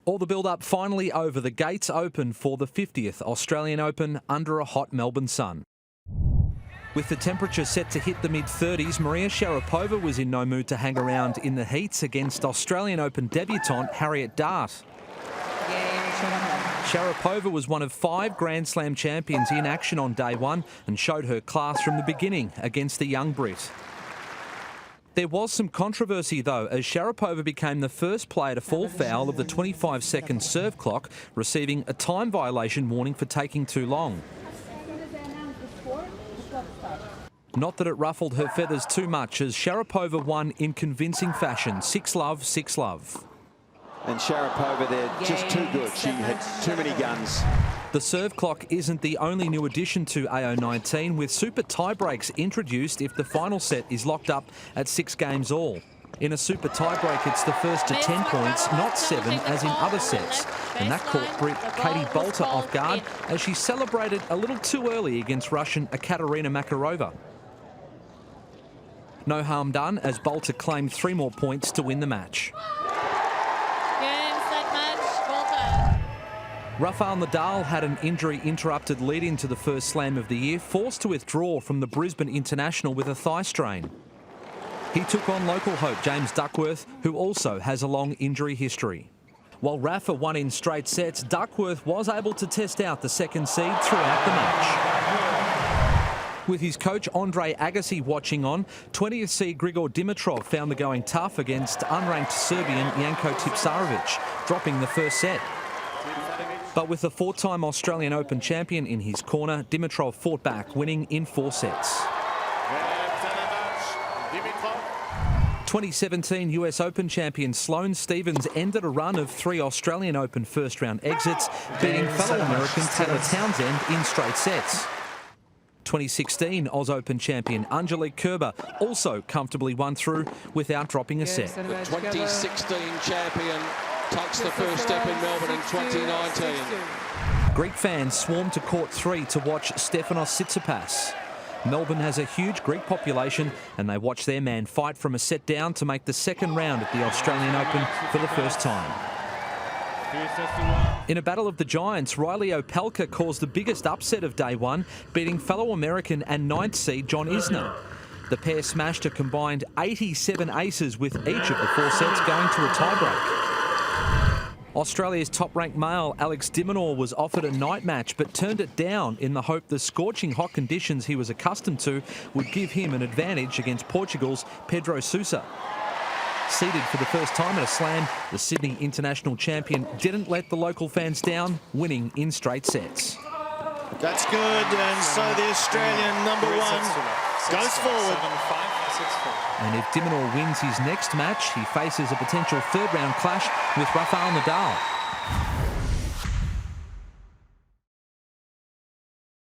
All the build-up finally over. The gates open for the 50th Australian Open under a hot Melbourne sun. With the temperature set to hit the mid-30s, Maria Sharapova was in no mood to hang around in the heats against Australian Open debutante Harriet Dart. Sharapova was one of 5 Grand Slam champions in action on day one and showed her class from the beginning against the young Brit. There was some controversy, though, as Sharapova became the first player to fall foul of the 25-second serve clock, receiving a time violation warning for taking too long. Not that it ruffled her feathers too much, as Sharapova won in convincing fashion, 6-love, 6-love. And Sharapova there, just too good. She had too many guns. The serve clock isn't the only new addition to AO19, with super tiebreaks introduced if the final set is locked up at 6 games all. In a super tiebreak, it's the first to 10 points, not 7 as in other sets. And that caught Brit Katie Boulter off guard as she celebrated a little too early against Russian Ekaterina Makarova. No harm done as Boulter claimed 3 more points to win the match. Rafael Nadal had an injury-interrupted lead into the first slam of the year, forced to withdraw from the Brisbane International with a thigh strain. He took on local hope James Duckworth, who also has a long injury history. While Rafa won in straight sets, Duckworth was able to test out the second seed throughout the match. With his coach Andre Agassi watching on, 20th seed Grigor Dimitrov found the going tough against unranked Serbian Janko Tipsarevic, dropping the first set. But with the 4-time Australian Open champion in his corner, Dimitrov fought back, winning in 4 sets. 2017 US Open champion Sloane Stephens ended a run of 3 Australian Open first-round exits, beating fellow American Taylor Townsend in straight sets. 2016 Oz Open champion Angelique Kerber also comfortably won through without dropping a set. The 2016 champion takes the first step in Melbourne in 2019. Greek fans swarmed to court 3 to watch Stefanos Tsitsipas. Melbourne has a huge Greek population and they watch their man fight from a set down to make the second round at the Australian Open for the first time. In a battle of the giants, Riley Opelka caused the biggest upset of day one, beating fellow American and 9th seed John Isner. The pair smashed a combined 87 aces with each of the 4 sets going to a tiebreak. Australia's top-ranked male, Alex de Minaur, was offered a night match but turned it down in the hope the scorching hot conditions he was accustomed to would give him an advantage against Portugal's Pedro Sousa. Seeded for the first time at a slam, the Sydney international champion didn't let the local fans down, winning in straight sets. That's good, and so the Australian #1 goes forward. And if de Minaur wins his next match, he faces a potential third-round clash with Rafael Nadal.